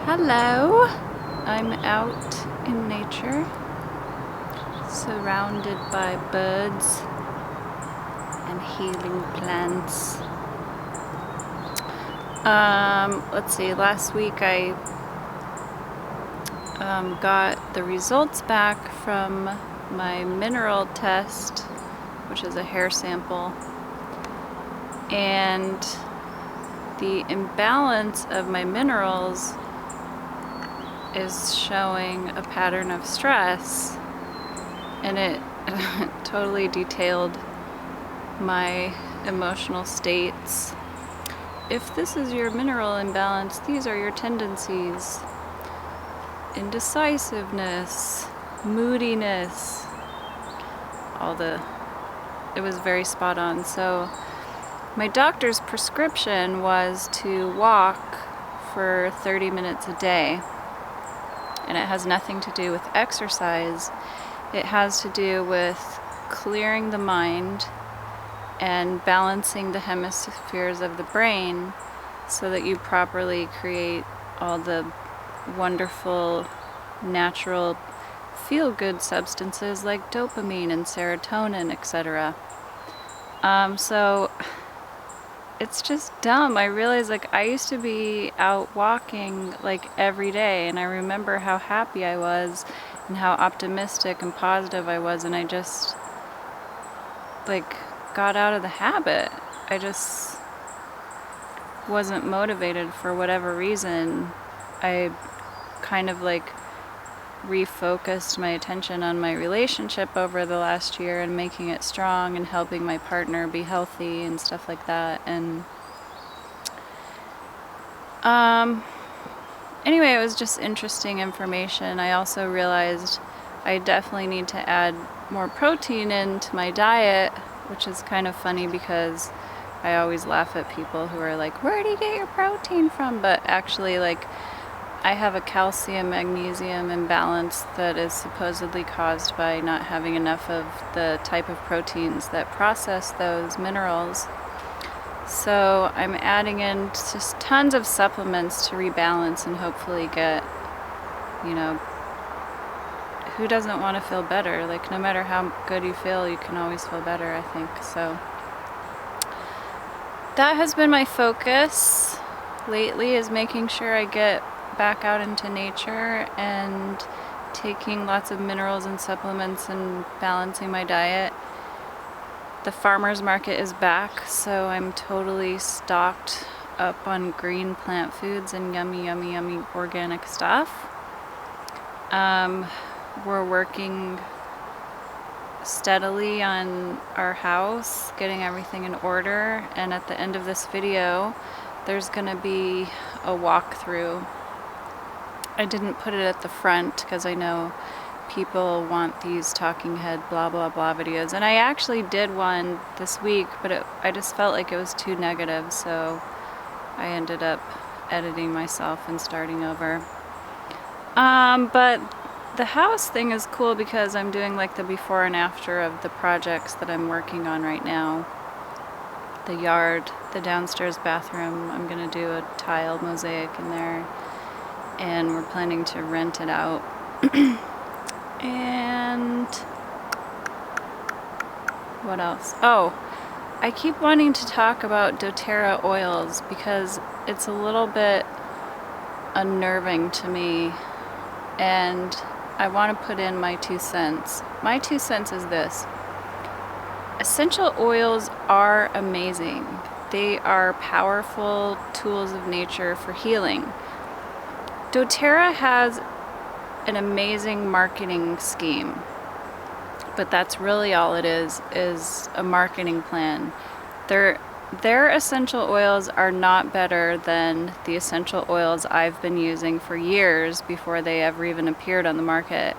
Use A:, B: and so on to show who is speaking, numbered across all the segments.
A: Hello, I'm out in nature, surrounded by birds and healing plants. Let's see, last week I got the results back from my mineral test, which is a hair sample, and the imbalance of my minerals is showing a pattern of stress, and it totally detailed my emotional states. If this is your mineral imbalance, these are your tendencies: indecisiveness, moodiness, it was very spot on. So my doctor's prescription was to walk for 30 minutes a day, and it has nothing to do with exercise. It has to do with clearing the mind and balancing the hemispheres of the brain so that you properly create all the wonderful natural feel-good substances like dopamine and serotonin, etc. So it's just dumb. I realize, like, I used to be out walking like every day, and I remember how happy I was and how optimistic and positive I was, and I just like got out of the habit. I just wasn't motivated for whatever reason. I kind of like refocused my attention on my relationship over the last year and making it strong and helping my partner be healthy and stuff like that. And anyway, it was just interesting information. I also realized I definitely need to add more protein into my diet, which is kind of funny because I always laugh at people who are like, where do you get your protein from? But actually, like, I have a calcium-magnesium imbalance that is supposedly caused by not having enough of the type of proteins that process those minerals. So I'm adding in just tons of supplements to rebalance and hopefully get, who doesn't want to feel better? Like, no matter how good you feel, you can always feel better, I think. So that has been my focus lately, is making sure I get back out into nature and taking lots of minerals and supplements and balancing my diet. The farmer's market is back, so I'm totally stocked up on green plant foods and yummy, yummy, yummy organic stuff. We're working steadily on our house, getting everything in order, and at the end of this video there's gonna be a walkthrough. I didn't put it at the front because I know people want these talking head blah blah blah videos, and I actually did one this week, but I just felt like it was too negative, so I ended up editing myself and starting over. But the house thing is cool because I'm doing like the before and after of the projects that I'm working on right now. The yard, the downstairs bathroom, I'm gonna do a tile mosaic in there, and we're planning to rent it out. And what else? Oh, I keep wanting to talk about doTERRA oils because it's a little bit unnerving to me, and I want to put in my 2 cents. My 2 cents is this: essential oils are amazing. They are powerful tools of nature for healing. doTERRA has an amazing marketing scheme, but that's really all it is a marketing plan. Their essential oils are not better than the essential oils I've been using for years before they ever even appeared on the market.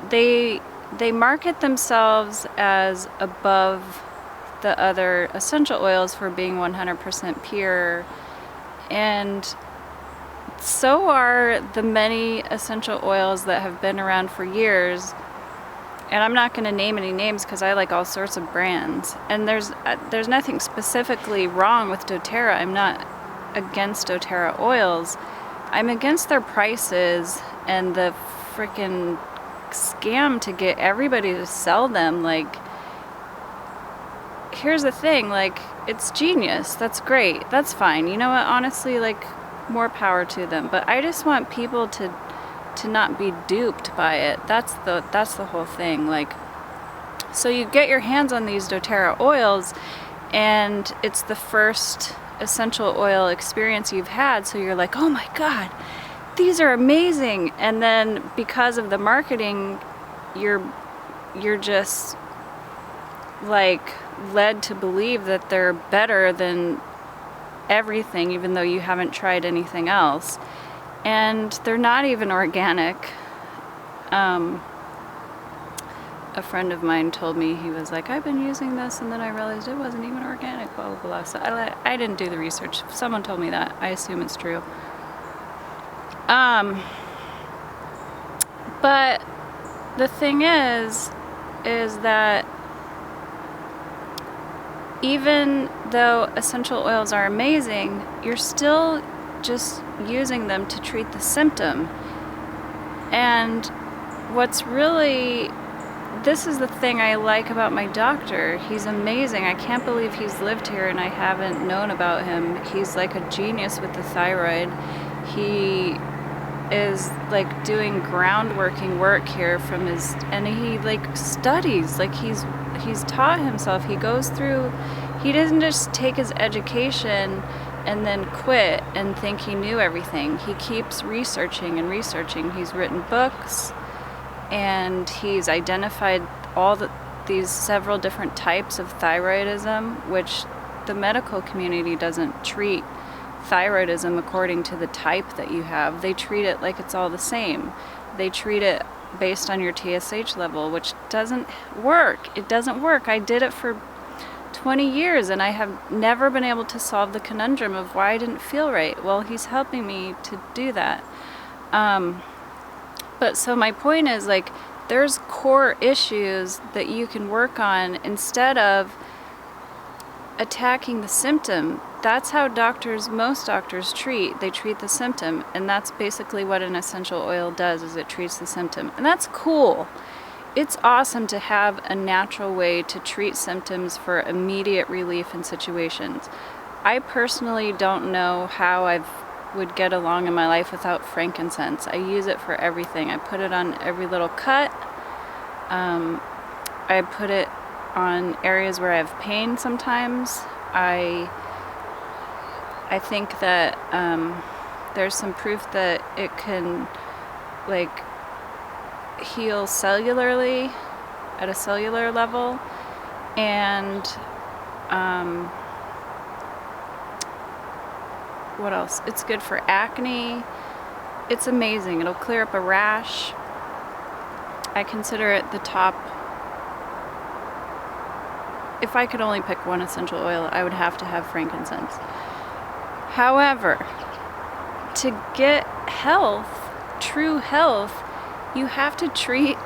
A: They market themselves as above the other essential oils for being 100% pure, and so are the many essential oils that have been around for years. And I'm not going to name any names because I like all sorts of brands, and there's nothing specifically wrong with doTERRA. I'm not against doTERRA oils. I'm against their prices and the freaking scam to get everybody to sell them. Like, here's the thing, like, it's genius. That's great. That's fine. You know what? Honestly, like, more power to them. But I just want people to not be duped by it. That's the whole thing. Like, so you get your hands on these doTERRA oils, and it's the first essential oil experience you've had, so you're like, oh my god, these are amazing. And then because of the marketing, you're just like led to believe that they're better than everything, even though you haven't tried anything else. And they're not even organic. A friend of mine told me, he was like, I've been using this, and then I realized it wasn't even organic, blah, blah, blah. So I didn't do the research. Someone told me that. I assume it's true. But the thing is that even though essential oils are amazing, you're still just using them to treat the symptom. And this is the thing I like about my doctor. He's amazing. I can't believe he's lived here and I haven't known about him. He's like a genius with the thyroid. He is like doing groundworking work here and he like studies, like he's taught himself. He goes through, he doesn't just take his education and then quit and think he knew everything. He keeps researching and researching. He's written books, and he's identified these several different types of thyroidism, which the medical community doesn't treat thyroidism according to the type that you have. They treat it like it's all the same. They treat it based on your TSH level, which doesn't work. It doesn't work. I did it for 20 years and I have never been able to solve the conundrum of why I didn't feel right. Well, he's helping me to do that. But so my point is, like, there's core issues that you can work on instead of attacking the symptom. That's how most doctors treat. They treat the symptom, and that's basically what an essential oil does, is it treats the symptom. And that's cool. It's awesome to have a natural way to treat symptoms for immediate relief in situations. I personally don't know how I would get along in my life without frankincense. I use it for everything. I put it on every little cut. I put it on areas where I have pain sometimes. I think that there's some proof that it can, like, heal cellularly at a cellular level, and what else? It's good for acne. It's amazing. It'll clear up a rash. I consider it the top. If I could only pick one essential oil, I would have to have frankincense. However, to get health, true health, you have to treat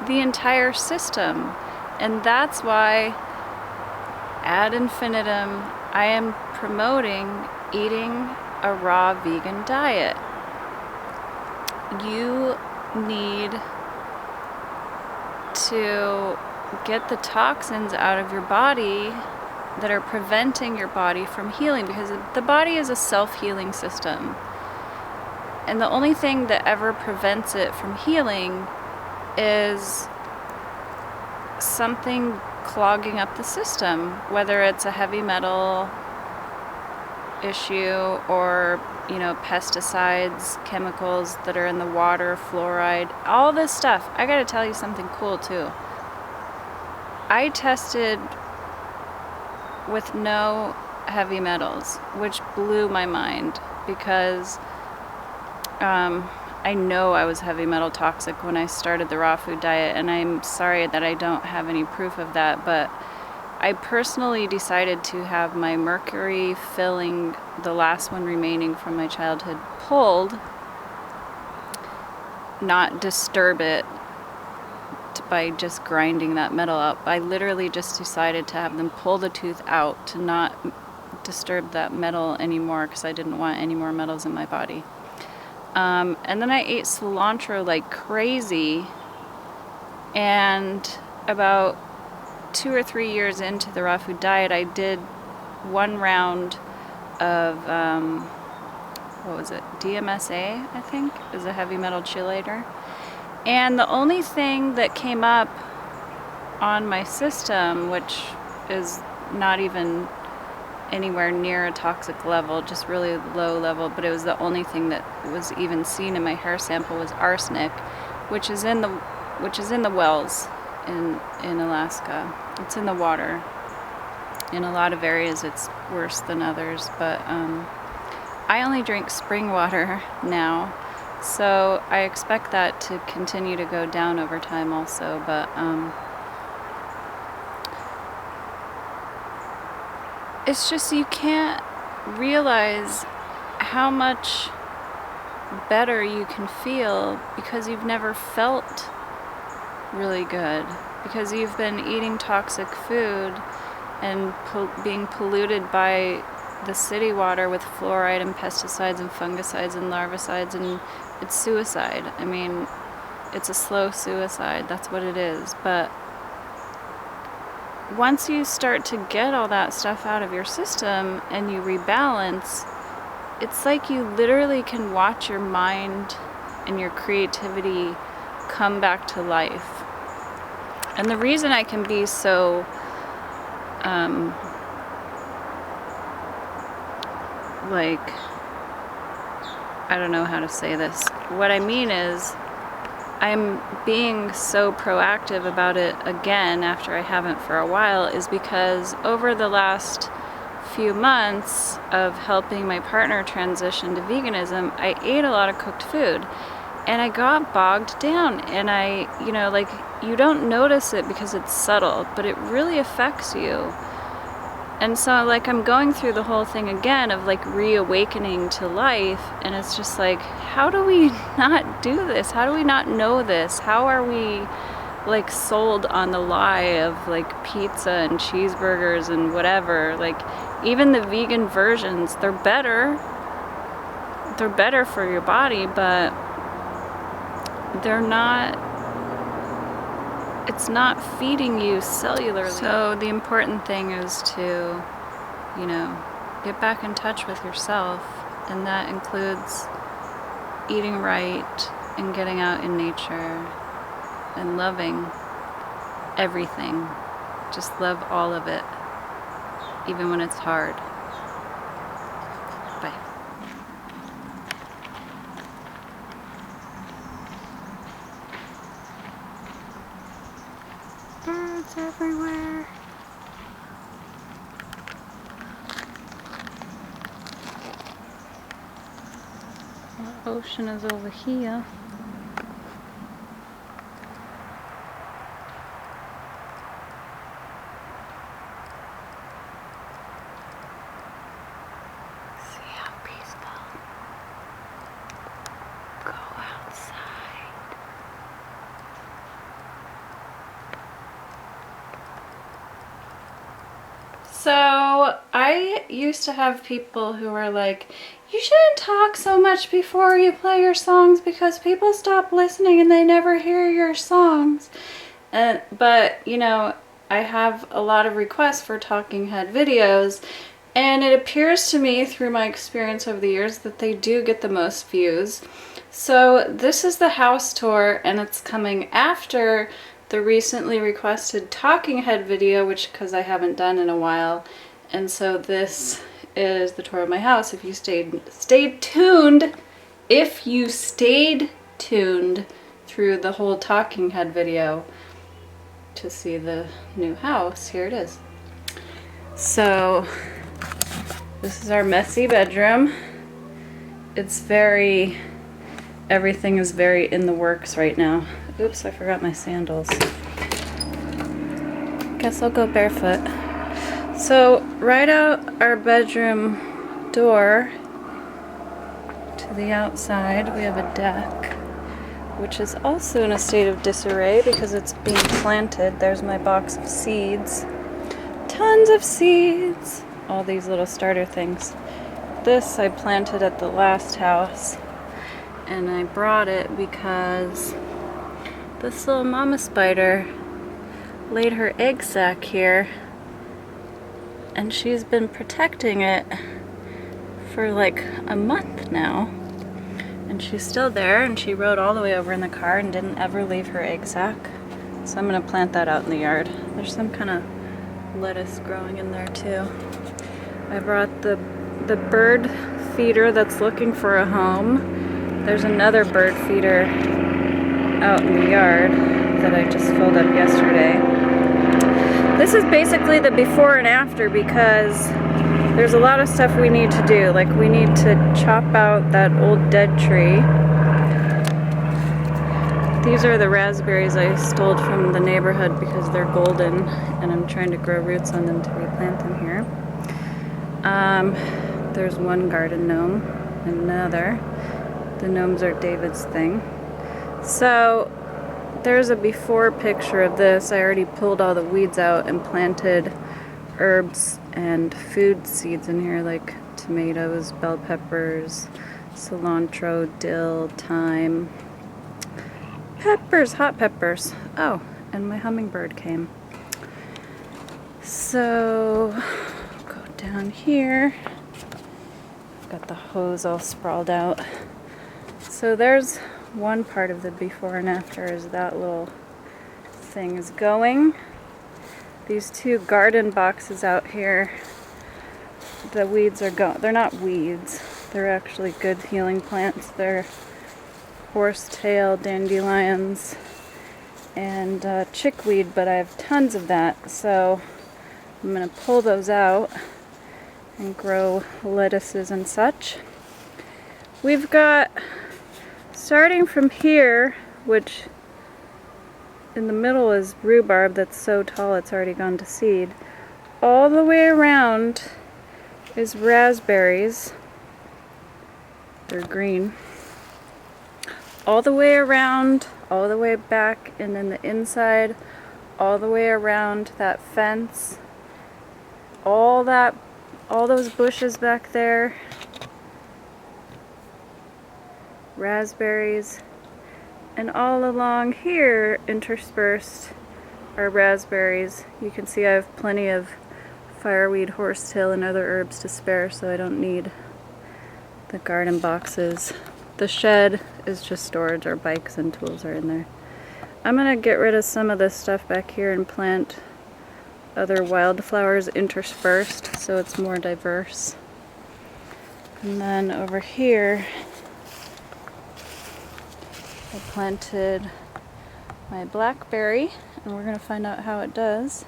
A: the entire system. And that's why ad infinitum I am promoting eating a raw vegan diet. You need to get the toxins out of your body that are preventing your body from healing, because the body is a self-healing system. And the only thing that ever prevents it from healing is something clogging up the system, whether it's a heavy metal issue or, pesticides, chemicals that are in the water, fluoride, all this stuff. I gotta tell you something cool too. I tested with no heavy metals, which blew my mind, because I know I was heavy metal toxic when I started the raw food diet, and I'm sorry that I don't have any proof of that, but I personally decided to have my mercury filling, the last one remaining from my childhood, pulled, not disturb it by just grinding that metal out. I literally just decided to have them pull the tooth out to not disturb that metal anymore, because I didn't want any more metals in my body. And then I ate cilantro like crazy, and about 2 or 3 years into the raw food diet, I did 1 round of, what was it, DMSA, I think, is a heavy metal chelator. And the only thing that came up on my system, which is not even anywhere near a toxic level, just really low level, but it was the only thing that was even seen in my hair sample, was arsenic, which is in the wells in Alaska. It's in the water. In a lot of areas it's worse than others, but I only drink spring water now, so I expect that to continue to go down over time also, but it's just, you can't realize how much better you can feel because you've never felt really good, because you've been eating toxic food and being polluted by the city water with fluoride and pesticides and fungicides and larvicides, and it's suicide. I mean, it's a slow suicide, that's what it is. But once you start to get all that stuff out of your system and you rebalance, it's like you literally can watch your mind and your creativity come back to life. And the reason I can be so like, I don't know how to say this. What I mean is, I'm being so proactive about it again after I haven't for a while, is because over the last few months of helping my partner transition to veganism, I ate a lot of cooked food and I got bogged down, and like, you don't notice it because it's subtle, but it really affects you. And so, like, I'm going through the whole thing again of, like, reawakening to life, and it's just like, how do we not do this? How do we not know this? How are we, like, sold on the lie of, like, pizza and cheeseburgers and whatever? Like, even the vegan versions, they're better. They're better for your body, but they're not, it's not feeding you cellularly. So the important thing is to, get back in touch with yourself, and that includes eating right and getting out in nature and loving everything. Just love all of it, even when it's hard. Bye. Birds everywhere. The ocean is over here. See how peaceful. Go outside. So I used to have people who were like, you shouldn't talk so much before you play your songs because people stop listening and they never hear your songs. But I have a lot of requests for talking head videos, and it appears to me through my experience over the years that they do get the most views. So this is the house tour, and it's coming after the recently requested talking head video, which, because I haven't done in a while. And so this is the tour of my house. If you stayed tuned through the whole talking head video to see the new house, here it is. So this is our messy bedroom. It's everything is very in the works right now. Oops, I forgot my sandals. Guess I'll go barefoot. So right out our bedroom door to the outside, we have a deck, which is also in a state of disarray because it's being planted. There's my box of seeds. Tons of seeds. All these little starter things. This I planted at the last house. and I brought it because this little mama spider laid her egg sac here, and she's been protecting it for like a month now, and she's still there, and she rode all the way over in the car and didn't ever leave her egg sac. So I'm gonna plant that out in the yard. There's some kind of lettuce growing in there too. I brought the bird feeder that's looking for a home. There's another bird feeder out in the yard that I just filled up yesterday. This is basically the before and after, because there's a lot of stuff we need to do. Like, we need to chop out that old dead tree. These are the raspberries I stole from the neighborhood because they're golden, and I'm trying to grow roots on them to replant them here. There's one garden gnome, another. The gnomes are David's thing. So there's a before picture of this. I already pulled all the weeds out and planted herbs and food seeds in here, like tomatoes, bell peppers, cilantro, dill, thyme, peppers, hot peppers. Oh, and my hummingbird came. So go down here. I've got the hose all sprawled out. So there's one part of the before and after, is that little thing is going. These two garden boxes out here, the weeds are going. They're not weeds. They're actually good healing plants. They're horsetail, dandelions, and chickweed, but I have tons of that. So I'm going to pull those out and grow lettuces and such. We've got, starting from here, which in the middle is rhubarb that's so tall it's already gone to seed. All the way around is raspberries. They're green. All the way around, all the way back, and then the inside, all the way around that fence. All those bushes back there. Raspberries. And all along here, interspersed, are raspberries. You can see I have plenty of fireweed, horsetail, and other herbs to spare, so I don't need the garden boxes. The shed is just storage. Our bikes and tools are in there. I'm gonna get rid of some of this stuff back here and plant other wildflowers interspersed so it's more diverse. And then over here, I planted my blackberry, and we're gonna find out how it does.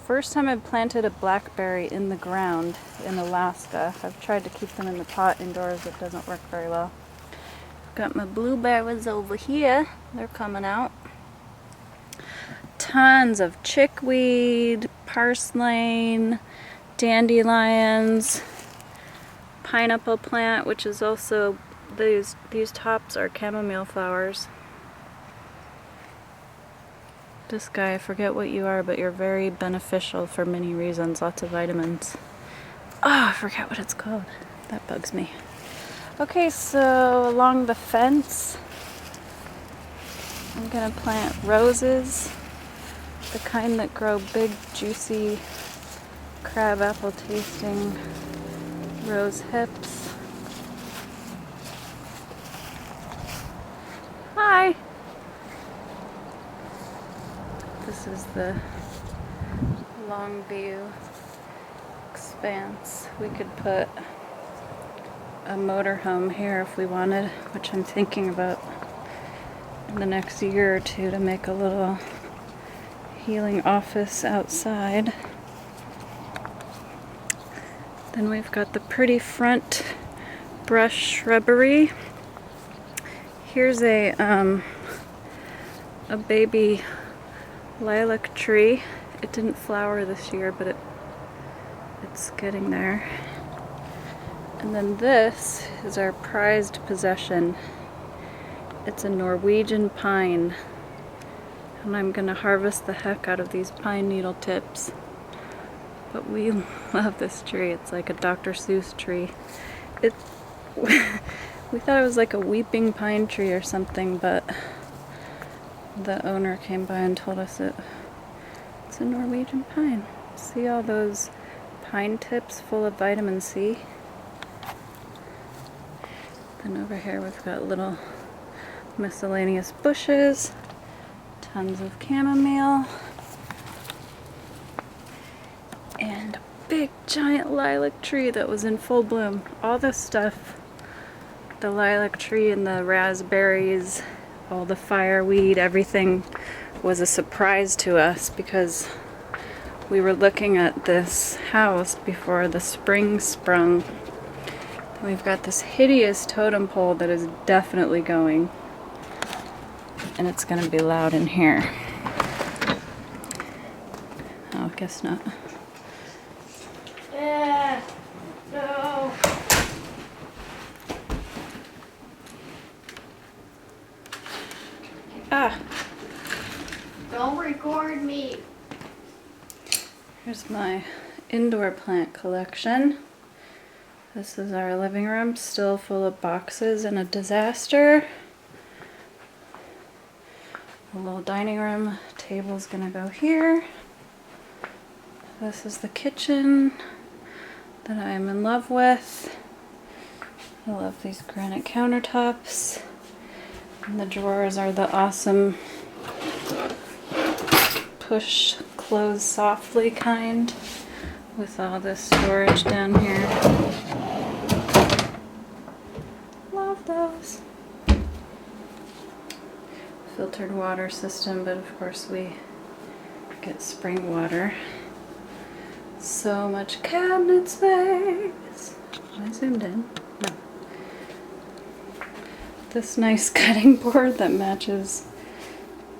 A: First time I've planted a blackberry in the ground in Alaska. I've tried to keep them in the pot indoors. It doesn't work very well. Got my blueberries over here. They're coming out. Tons of chickweed, purslane, dandelions, pineapple plant, which is also, these tops are chamomile flowers. This guy, I forget what you are, but you're very beneficial for many reasons. Lots of vitamins. Oh, I forget what it's called. That bugs me. Okay, so along the fence, I'm gonna plant roses, the kind that grow big, juicy, crabapple tasting rose hips. Hi! This is the long view expanse. We could put a motorhome here if we wanted, which I'm thinking about in the next year or two, to make a little healing office outside. Then we've got the pretty front brush shrubbery. Here's a baby lilac tree. It didn't flower this year, but it's getting there. And then this is our prized possession. It's a Norwegian pine. And I'm gonna harvest the heck out of these pine needle tips. But we love this tree. It's like a Dr. Seuss tree. We thought it was like a weeping pine tree or something, but the owner came by and told us it's a Norwegian pine. See all those pine tips full of vitamin C? Then over here we've got little miscellaneous bushes, tons of chamomile, and a big giant lilac tree that was in full bloom. All this stuff, the lilac tree and the raspberries, all the fireweed, everything was a surprise to us because we were looking at this house before the spring sprung. And we've got this hideous totem pole that is definitely going, and it's gonna be loud in here. Oh, I guess not. No. Ah.
B: Don't record me.
A: Here's my indoor plant collection. This is our living room, still full of boxes and a disaster. The little dining room table's gonna go here. This is the kitchen that I am in love with. I love these granite countertops. And the drawers are the awesome push close softly kind with all this storage down here. Love those. Filtered water system, but of course we get spring water. So much cabinet space. I zoomed in. No. This nice cutting board that matches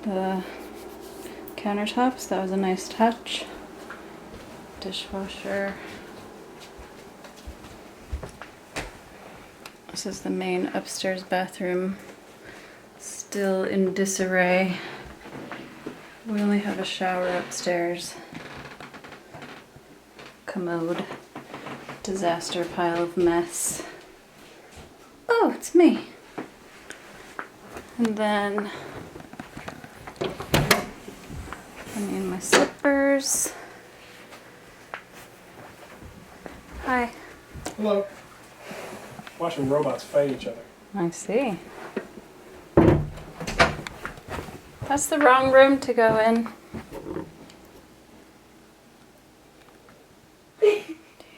A: the countertops. That was a nice touch. Dishwasher. This is the main upstairs bathroom. Still in disarray. We only have a shower upstairs. Commode. Disaster pile of mess. Oh, it's me. And then I need my slippers. Hi.
C: Hello. Watching robots fight each other.
A: I see. That's the wrong room to go in.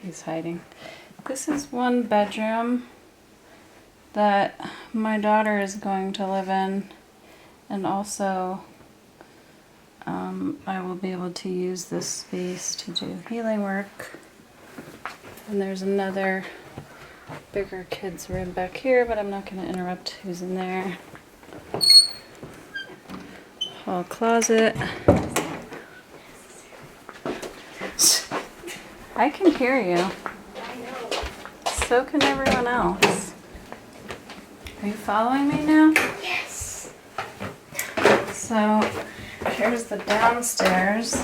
A: He's hiding. This is one bedroom that my daughter is going to live in, and also I will be able to use this space to do healing work. And there's another bigger kids room back here, but I'm not going to interrupt who's in there. Hall closet. I can hear you.
B: I know.
A: So can everyone else. Are you following me now?
B: Yes.
A: So here's the downstairs.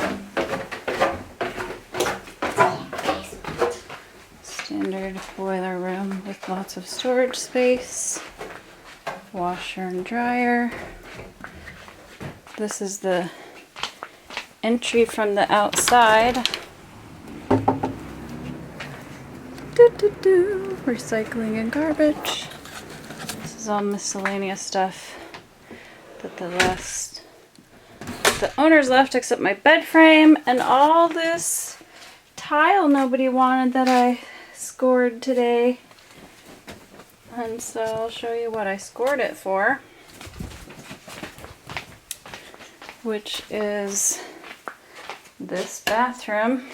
A: Standard boiler room with lots of storage space. Washer and dryer. This is the entry from the outside. Recycling and garbage. This is all miscellaneous stuff that the owners left, except my bed frame and all this tile nobody wanted that I scored today. And so I'll show you what I scored it for, which is this bathroom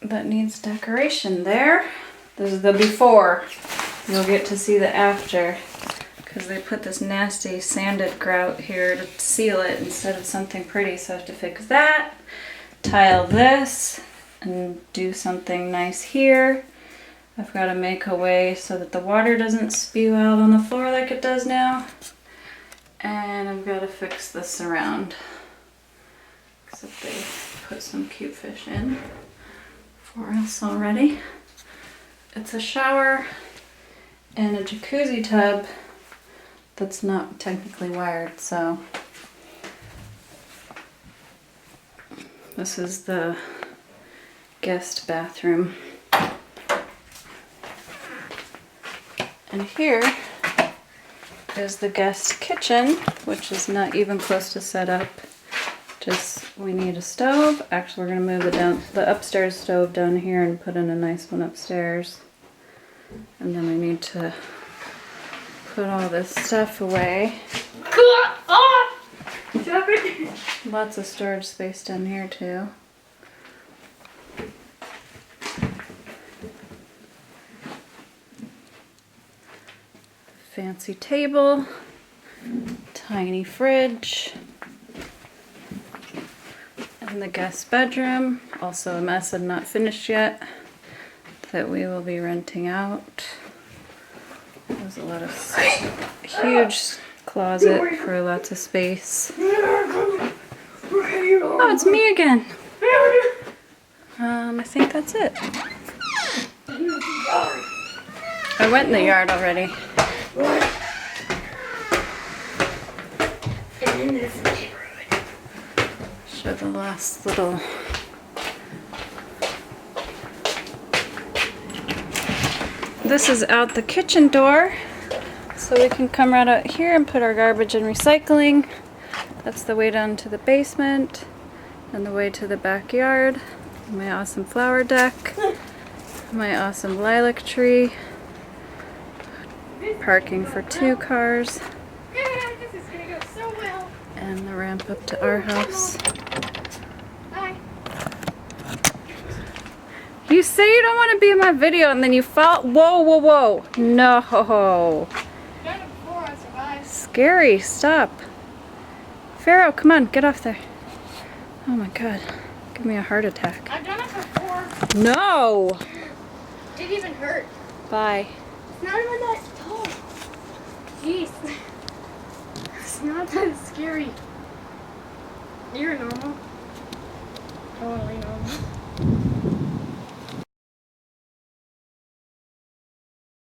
A: that needs decoration there. This is the before. You'll get to see the after, because they put this nasty sanded grout here to seal it instead of something pretty, so I have to fix that, tile this, and do something nice here. I've got to make a way so that the water doesn't spew out on the floor like it does now. And I've got to fix the surround, except they put some cute fish in for us already. It's a shower and a jacuzzi tub that's not technically wired, so this is the guest bathroom. And here is the guest kitchen, which is not even close to set up. Just, we need a stove. Actually, we're gonna move the upstairs stove down here and put in a nice one upstairs. And then we need to put all this stuff away. Lots of storage space down here too. Fancy table, tiny fridge, and the guest bedroom, also a mess and not finished yet, that we will be renting out. There's a lot of huge closet for lots of space. Oh, it's me again. I think that's it. I went in the yard already.
B: And in this neighborhood.
A: Show the last little. This is out the kitchen door, so we can come right out here and put our garbage and recycling. That's the way down to the basement and the way to the backyard. My awesome flower deck, my awesome lilac tree, parking for 2 cars,
B: This is gonna go so well.
A: and the ramp up to our house.
B: Bye.
A: You say you don't want to be in my video and then you fall. Whoa, whoa, whoa. No.
B: Done it before, I survived.
A: Scary. Stop. Pharaoh, come on. Get off there. Oh my god. Give me a heart attack.
B: I've done it before.
A: No.
B: Didn't even hurt.
A: Bye.
B: It's not even that tall. Jeez. It's not that scary. You're normal. Totally normal.